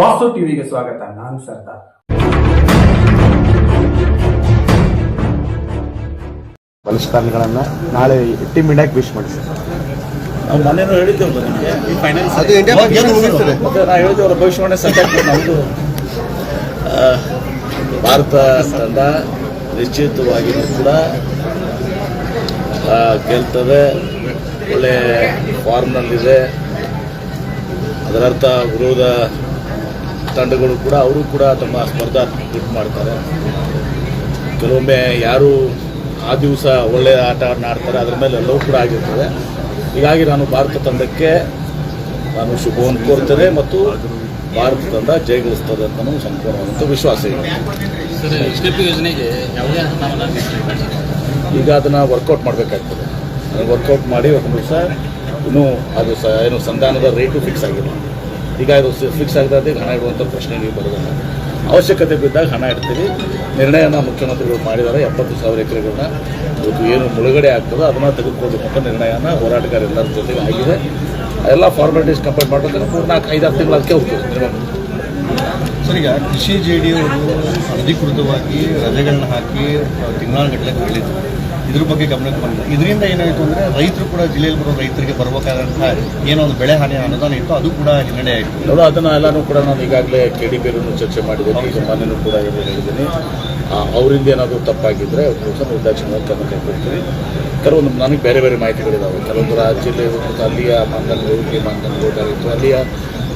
ವಾಸು ಟಿವಿಗೆ ಸ್ವಾಗತ. ನಾನು ಸರ್ದಾರ್. ಬಲಿಷ್ಠಾನಗಳನ್ನ ನಾಳೆ ಟೀಮ್ ಇಂಡಿಯಾಕ್ಕೆ ವಿಶ್ ಮಾಡಿ ಸರ್. ನಾವು ಮೊನ್ನೆನೂ ಹೇಳಿದ್ದೇವೆ ನಿಮಗೆ ನಾ ಹೇಳಿದ್ದೇವೆ ಅವರ ಭವಿಷ್ಯವಾಣಿ ಸತ್ಯ ನಮ್ಮದು ಭಾರತ ತಂಡ ನಿಶ್ಚಿತವಾಗಿಯೂ ಕೂಡ ಗೆಲ್ತದೆ. ಒಳ್ಳೆ ಫಾರ್ಮ್ನಲ್ಲಿದೆ. ಅದರರ್ಥ ವಿರೋಧ ತಂಡಗಳು ಕೂಡ ಅವರು ಕೂಡ ತಮ್ಮ ಸ್ಪರ್ಧಾತ್ಮಕ ಮಾಡ್ತಾರೆ. ಕೆಲವೊಮ್ಮೆ ಯಾರು ಆ ದಿವಸ ಒಳ್ಳೆಯ ಆಟ ಆಡ್ತಾರೆ ಅದರ ಮೇಲೆ ಎಲ್ಲವೂ ಕೂಡ ಆಗಿರ್ತದೆ. ಹೀಗಾಗಿ ನಾನು ಭಾರತ ತಂಡಕ್ಕೆ ನಾನು ಶುಭವನ್ನು ಕೋರ್ತೇನೆ ಮತ್ತು ಭಾರತ ತಂಡ ಜಯಗಳಿಸ್ತದೆ ಅಂತ ನನಗೆ ಸಂಪೂರ್ಣವಾದಂಥ ವಿಶ್ವಾಸ ಇದೆ. ಯೋಜನೆಗೆ ಯಾವುದೇ ಈಗ ಅದನ್ನು ವರ್ಕೌಟ್ ಮಾಡಬೇಕಾಗ್ತದೆ. ವರ್ಕೌಟ್ ಮಾಡಿ ಒಂದು ದಿವಸ ಇನ್ನೂ ಅದು ಏನು ಸಂಧಾನದ ರೇಟು ಫಿಕ್ಸ್ ಆಗಿಲ್ಲ. ಈಗ ಇದು ಫಿಕ್ಸ್ ಆಗದೆ ಹಣ ಇಡುವಂಥ ಪ್ರಶ್ನೆ ನೀವು ಬರೋದಿಲ್ಲ. ಅವಶ್ಯಕತೆ ಬಿದ್ದಾಗ ಹಣ ಇಡ್ತೀವಿ. ನಿರ್ಣಯನ ಮುಖ್ಯಮಂತ್ರಿಗಳು ಮಾಡಿದ್ದಾರೆ. 70,000 ಎಕರೆಗಳನ್ನ ಇವತ್ತು ಏನು ಮುಳುಗಡೆ ಆಗ್ತದೋ ಅದನ್ನು ತೆಗೆದುಕೊಳ್ಬೇಕು ಅಂತ ನಿರ್ಣಯನ ಹೋರಾಟಗಾರ ಎಲ್ಲರ ಜೊತೆಗೆ ಆಗಿದೆ. ಎಲ್ಲ ಫಾರ್ಮಾಲಿಟೀಸ್ ಕಂಪ್ಲೀಟ್ ಮಾಡಬೇಕಂದ್ರೆ 4-5 ತಿಂಗಳು ಅದಕ್ಕೆ ಹೋಗ್ತದೆ. ಸರ್, ಈಗ ಕೃಷಿ JD ಅವರು ಅಧಿಕೃತವಾಗಿ ರಜೆಗಳನ್ನ ಹಾಕಿ ತಿಂಗಳಗಟ್ಟಲೆ ಹೇಳಿದ್ರು. ಇದ್ರ ಬಗ್ಗೆ ಗಮನಕ್ಕೆ ಬಂದಿದೆ. ಇದರಿಂದ ಏನಾಯಿತು ಅಂದರೆ ರೈತರು ಕೂಡ ಜಿಲ್ಲೆಯಲ್ಲಿ ಬರೋ ರೈತರಿಗೆ ಬರಬೇಕಾದಂಥ ಏನೋ ಒಂದು ಬೆಳೆ ಹಾನಿ ಅನುದಾನ ಇತ್ತು, ಅದು ಕೂಡ ಹಿನ್ನಡೆ ಆಯಿತು. ನೋಡು, ಅದನ್ನು ಎಲ್ಲನೂ ಕೂಡ ನಾನು ಈಗಾಗಲೇ KDPಯಲ್ಲೂ ಚರ್ಚೆ ಮಾಡಿದ್ದೀನಿ. ಈಗ ಮೊನ್ನೆನೂ ಕೂಡ ಹೇಳಿದ್ದೀನಿ. ಅವರಿಂದ ಏನಾದರೂ ತಪ್ಪಾಗಿದ್ದರೆ ಒಂದು ದಿವಸ ನಿರ್ದಾಕ್ಷಿಣ್ಯವಾಗಿ ಕ್ರಮ ಕೈಗೊಳ್ತೀವಿ. ಕೆಲವೊಂದು ನನಗೆ ಬೇರೆ ಬೇರೆ ಮಾಹಿತಿಗಳಿದ್ದಾವೆ. ಕೆಲವೊಂದು ಜಿಲ್ಲೆ ಅಲ್ಲಿಯ ಮಾನದಂಡಗಳಿತ್ತು, ಅಲ್ಲಿಯ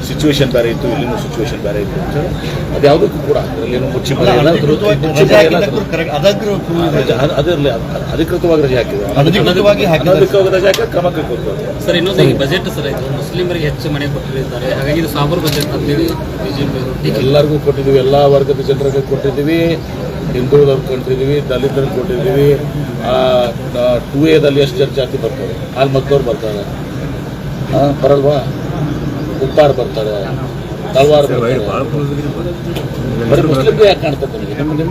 ಸಿಚುವೇಶನ್ ಬೇರೆ ಇತ್ತು, ಇಲ್ಲಿನೂ ಸಿಚುವೇಶನ್ ಬೇರೆ ಇತ್ತು ಅಂತೇಳಿ ಅದು ಯಾವುದಕ್ಕೂ ಕೂಡ ಅದರಲ್ಲೇನು ಅದಿರಲಿ. ಅಧಿಕೃತವಾಗಿ ರಜೆ ಹಾಕಿದೆ. ಅನಧಿಕೃತವಾಗಿ ರಜೆ ಹಾಕಿ ಕ್ರಮ ಕೈಗೊಳ್ತಾರೆ. ಸರ್, ಇನ್ನೊಂದು ಈ ಬಜೆಟ್ ಸರ್ ಇದು ಮುಸ್ಲಿಮರಿಗೆ ಹೆಚ್ಚು ಮನೆ ಕೊಟ್ಟಿದ್ದಾರೆ. ಹಾಗಾಗಿ ಇದು ಸಾಬರ್ ಬಜೆಟ್ ಅಂತೇಳಿ ಬಿಜೆಪಿ ಎಲ್ಲರಿಗೂ ಕೊಟ್ಟಿದ್ದೀವಿ. ಎಲ್ಲ ವರ್ಗದ ಜನರಿಗೆ ಕೊಟ್ಟಿದ್ದೀವಿ. ಹಿಂದುಳಿದವ್ರಿಗೆ ಕೊಟ್ಟಿದ್ದೀವಿ, ದಲಿತರಿಗೆ ಕೊಟ್ಟಿದ್ದೀವಿ. 2Aದಲ್ಲಿ ಎಷ್ಟು ಜಾತಿ ಬರ್ತಾರೆ, ಅಲ್ಲಿ ಮಕ್ಕಳವ್ರು ಬರ್ತಾರೆ, ಬರಲ್ವಾ? ಉಪ್ಪಾರ್ ಬರ್ತಾರೆ, ತಳವಾರ ಬರ್ತಾರೆ. ಬರೀ ಮುಸ್ಲಿಮ್ಗೆ ಯಾಕೆ ಕಾಣ್ತದೆ ನಿಮಗೆ?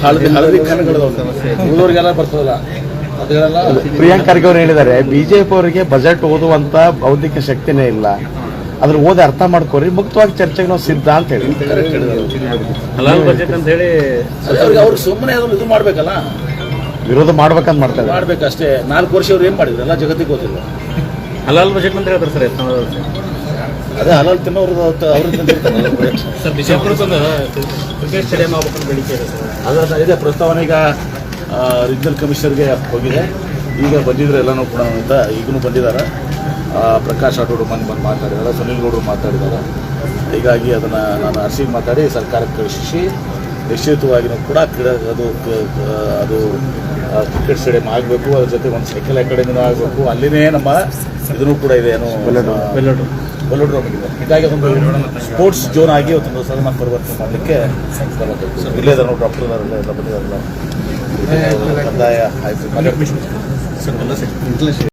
ಹಳದಿ ಕಣ್ಣುಗಳು ಉಳಿದವ್ರಿಗೆಲ್ಲ ಬರ್ತದಲ್ಲ, ಅದೆಲ್ಲ. ಪ್ರಿಯಾಂಕ್ ಖರ್ಗೆ ಅವರು ಹೇಳಿದ್ದಾರೆ, ಬಿಜೆಪಿ ಅವರಿಗೆ ಬಜೆಟ್ ಓದುವಂತ ಬೌದ್ಧಿಕ ಶಕ್ತಿನೇ ಇಲ್ಲ, ಅದ್ರ ಓದಿ ಅರ್ಥ ಮಾಡ್ಕೋರಿ, ಮುಕ್ತವಾಗಿ ಚರ್ಚೆಗೆ ನಾವು ಸಿದ್ಧ ಅಂತ ಹೇಳಿ ಹಲಾಲ್ ಬಜೆಟ್ ಅಂತ ಹೇಳಿ ಅವ್ರು ಸುಮ್ಮನೆ ಅದನ್ನು ಇದು ಮಾಡ್ಬೇಕಲ್ಲ, ವಿರೋಧ ಮಾಡ್ಬೇಕಂತ ಮಾಡ್ತಾರೆ. ಮಾಡ್ಬೇಕಷ್ಟೇ. 4 ವರ್ಷ ಅವ್ರು ಏನು ಮಾಡಿದ್ರು ಎಲ್ಲ ಜಗತ್ತಿಗೆ ಗೊತ್ತಿಲ್ಲ. ಹಲಾಲ್ ಬಜೆಟ್ ಅಂತ ಹೇಳ್ತಾರೆ ಸರ್. ಅದೇ ಹಲಾಲ್ ತಿನ್ನೋರು ಸರ್, ಬಿಜಾಪುರಕ್ಕೊಂದು ಕ್ರಿಕೆಟ್ ಸ್ಟೇಡಿಯಂ ಆಗ್ಬೇಕಂತ ಬೇಡಿಕೆ ಇದೆ ಸರ್. ಅದರ ಇದೆ ಪ್ರಸ್ತಾವನೆ. ಈಗ ರೀಜನಲ್ ಕಮಿಷನರ್ಗೆ ಹೋಗಿದೆ. ಈಗ ಬಂದಿದ್ರೆ ಎಲ್ಲನೂ ಕೂಡ ಅಂತ ಈಗಲೂ ಬಂದಿದ್ದಾರೆ. ಪ್ರಕಾಶ್ ಆಟೋಡು ಬಂದು ಮಾತಾಡಿದ್ದಾರೆ, ಸುನೀಲ್ ಗೌಡರು ಮಾತಾಡಿದ್ದಾರೆ. ಹೀಗಾಗಿ ಅದನ್ನು ನಾನು RC ಮಾತಾಡಿ ಸರ್ಕಾರಕ್ಕೆ ಕಳಿಸಿ ನಿಶ್ಚಿತವಾಗಿಯೂ ಕೂಡ ಅದು ಕ್ರಿಕೆಟ್ ಸ್ಟೇಡಿಯಂ ಆಗಬೇಕು. ಅದ್ರ ಜೊತೆ ಒಂದು ಸೈಕಲ್ ಅಕಾಡೆಮಿನೂ ಆಗಬೇಕು. ಅಲ್ಲಿನೇ ನಮ್ಮ ಇದನ್ನು ಕೂಡ ಇದೆ, ಏನು ವೆಲ್ಲೋಡ್ರೋಮ್ ಇದೆ. ಹೀಗಾಗಿ ಅದೊಂದು ಸ್ಪೋರ್ಟ್ಸ್ ಝೋನ್ ಆಗಿ ಒಂದು ಸದನ ಪರಿವರ್ತನೆ ಮಾಡಲಿಕ್ಕೆ ಇಲ್ಲೇ ನಾವು ಡಾಕ್ಟರ್ ಎಲ್ಲ ಬಂದಿದ್ದಾರಲ್ಲ, ಕಂದಾಯ ಆಯಿತು.